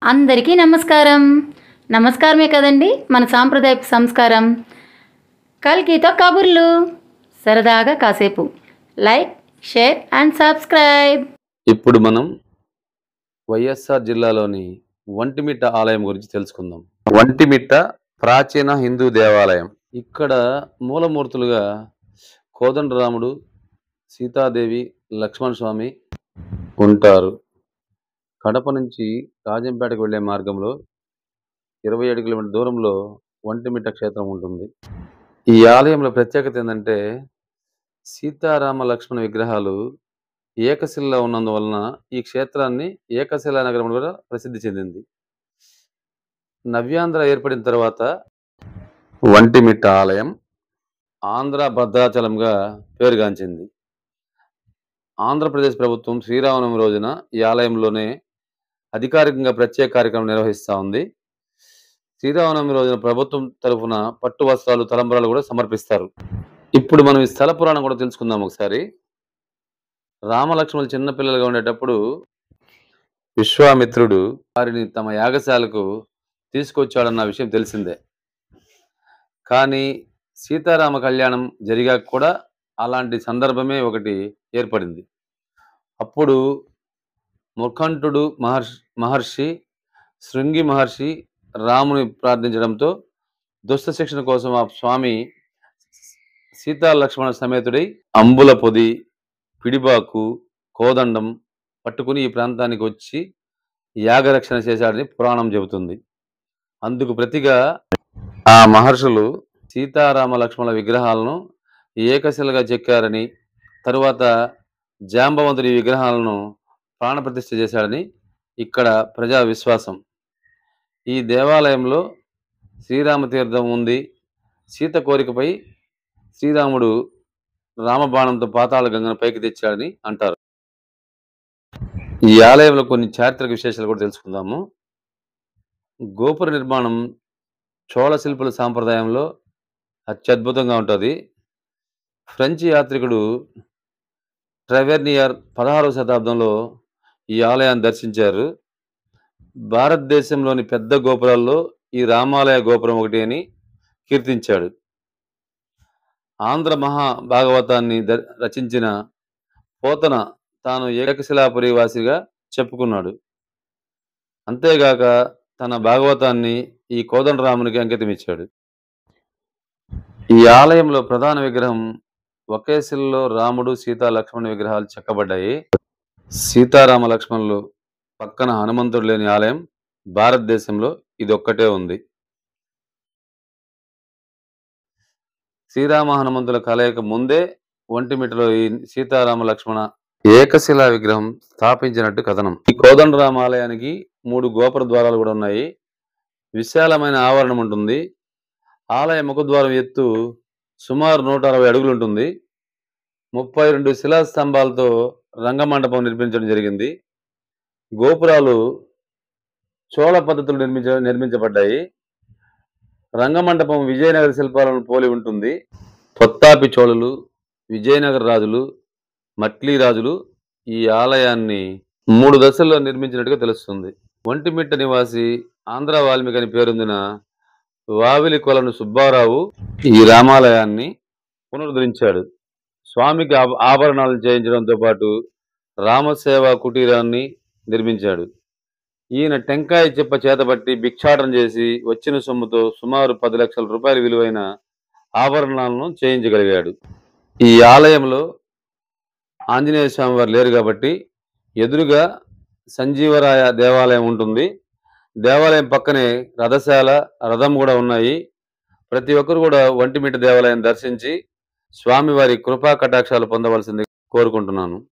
అందరికీ నమస్కారం. నమస్కారమే కదండి మన సాంప్రదాయపు సంస్కారం. కల్కితో కబుర్లు, సరదాగా కాసేపు. Like, share and subscribe. ఇప్పుడు మనం వైఎస్ఆర్ జిల్లాలోని ఒంటిమిట్ట ఆలయం గురించి తెలుసుకుందాం. ఒంటిమిట్ట ప్రాచీన హిందూ దేవాలయం. ఇక్కడ మూలమూర్తులుగా కోదండరాముడు, సీతాదేవి, లక్ష్మణ స్వామి ఉంటారు. కడప నుంచి రాజంపేటకు వెళ్లే మార్గంలో 27 కిలోమీటర్ల దూరంలో ఒంటిమిట్ట క్షేత్రం ఉంటుంది. ఈ ఆలయంలో ప్రత్యేకత ఏంటంటే సీతారామ లక్ష్మణ విగ్రహాలు ఏకశిలలో ఉన్నందువలన ఈ క్షేత్రాన్ని ఏకశిలా నగరం కూడా ప్రసిద్ధి చెందింది. నవ్యాంధ్ర ఏర్పడిన తర్వాత ఒంటిమిట్ట ఆలయం ఆంధ్ర భద్రాచలంగా పేరుగాంచింది. ఆంధ్రప్రదేశ్ ప్రభుత్వం శ్రీరామనవమి రోజున ఈ ఆలయంలోనే అధికారికంగా ప్రత్యేక కార్యక్రమం నిర్వహిస్తూ ఉంది. శ్రీరామనవమి రోజున ప్రభుత్వం తరఫున పట్టు వస్త్రాలు, తలంబ్రాలు కూడా సమర్పిస్తారు. ఇప్పుడు మనం ఈ స్థల పురాణం కూడా తెలుసుకుందాం ఒకసారి. రామలక్ష్మణులు చిన్నపిల్లలుగా ఉండేటప్పుడు విశ్వామిత్రుడు వారిని తమ యాగశాలకు తీసుకొచ్చాడన్న విషయం తెలిసిందే. కానీ సీతారామ కళ్యాణం జరిగాక కూడా అలాంటి సందర్భమే ఒకటి ఏర్పడింది. అప్పుడు ముఖంఠుడు మహర్షి శృంగి మహర్షి రాముని ప్రార్థించడంతో దుష్ట శిక్షణ కోసం ఆ స్వామి సీతా లక్ష్మణ సమేతుడై అంబుల పొది, పిడిబాకు, కోదండం పట్టుకుని ఈ ప్రాంతానికి వచ్చి యాగరక్షణ చేశాడని పురాణం చెబుతుంది. అందుకు ప్రతిగా ఆ మహర్షులు సీతారామ లక్ష్మణ విగ్రహాలను ఏకశిలగా చెక్కారని, తరువాత జాంబవంతుడి విగ్రహాలను ప్రాణప్రతిష్ఠ చేశాడని ఇక్కడ ప్రజా విశ్వాసం. ఈ దేవాలయంలో శ్రీరామతీర్థం ఉంది. సీత కోరికపై శ్రీరాముడు రామబాణంతో పాతాళ గంగను పైకి తెచ్చాడని అంటారు. ఈ ఆలయంలో కొన్ని చారిత్రక విశేషాలు కూడా తెలుసుకుందాము. గోపుర నిర్మాణం చోళ శిల్పుల సాంప్రదాయంలో అత్యద్భుతంగా ఉంటుంది. ఫ్రెంచ్ యాత్రికుడు ట్రెవెర్నియర్ 16వ శతాబ్దంలో ఈ ఆలయాన్ని దర్శించారు. భారతదేశంలోని పెద్ద గోపురాల్లో ఈ రామాలయ గోపురం ఒకటి అని కీర్తించాడు. ఆంధ్ర మహాభాగవతాన్ని రచించిన పోతన తాను ఏకశిలాపురి వాసిగా చెప్పుకున్నాడు. అంతేగాక తన భాగవతాన్ని ఈ కోదండరామునికి అంకితం ఇచ్చాడు. ఈ ఆలయంలో ప్రధాన విగ్రహం ఒకే శిలలో రాముడు, సీతా లక్ష్మణ విగ్రహాలు చెక్కబడ్డాయి. సీతారామ లక్ష్మణులు పక్కన హనుమంతుడు లేని ఆలయం భారతదేశంలో ఇదొక్కటే ఉంది. శ్రీరామ హనుమంతుల కలయిక ముందే ఒంటిమిట్టలో ఈ సీతారామ లక్ష్మణ ఏకశిలా విగ్రహం స్థాపించినట్టు కథనం. ఈ కోదండరామ ఆలయానికి 3 గోపుర ద్వారాలు కూడా ఉన్నాయి. విశాలమైన ఆవరణం ఉంటుంది. ఆలయ ముఖద్వారం ఎత్తు సుమారు 160 అడుగులు ఉంటుంది. 32 శిలా స్తంభాలతో రంగమండపం నిర్మించడం జరిగింది. గోపురాలు చోళ పద్ధతులు నిర్మించబడ్డాయి. రంగమండపం విజయనగర శిల్పాలను పోలి ఉంటుంది. పొత్తాపి చోళులు, విజయనగర రాజులు, మట్లీ రాజులు ఈ ఆలయాన్ని 3 దశల్లో నిర్మించినట్టుగా తెలుస్తుంది. ఒంటిమిట్ట నివాసి ఆంధ్ర వాల్మీకి అని పేరొందిన వావిలి కొలను సుబ్బారావు ఈ రామాలయాన్ని పునరుద్ధరించాడు. స్వామికి ఆభరణాలను చేయించడంతో పాటు రామసేవా కుటీరాన్ని నిర్మించాడు. ఈయన టెంకాయ చెప్ప చేతబట్టి భిక్షాటన చేసి వచ్చిన సొమ్ముతో సుమారు 10 లక్షల రూపాయల విలువైన ఆభరణాలను చేయించగలిగాడు. ఈ ఆలయంలో ఆంజనేయ స్వామి వారు లేరు కాబట్టి ఎదురుగా సంజీవరాయ దేవాలయం ఉంటుంది. దేవాలయం పక్కనే రథశాల, రథం కూడా ఉన్నాయి. ప్రతి ఒక్కరు కూడా ఒంటిమిట్ట దేవాలయం దర్శించి స్వామివారి కృపా కటాక్షాలు పొందవలసింది కోరుకుంటున్నాను.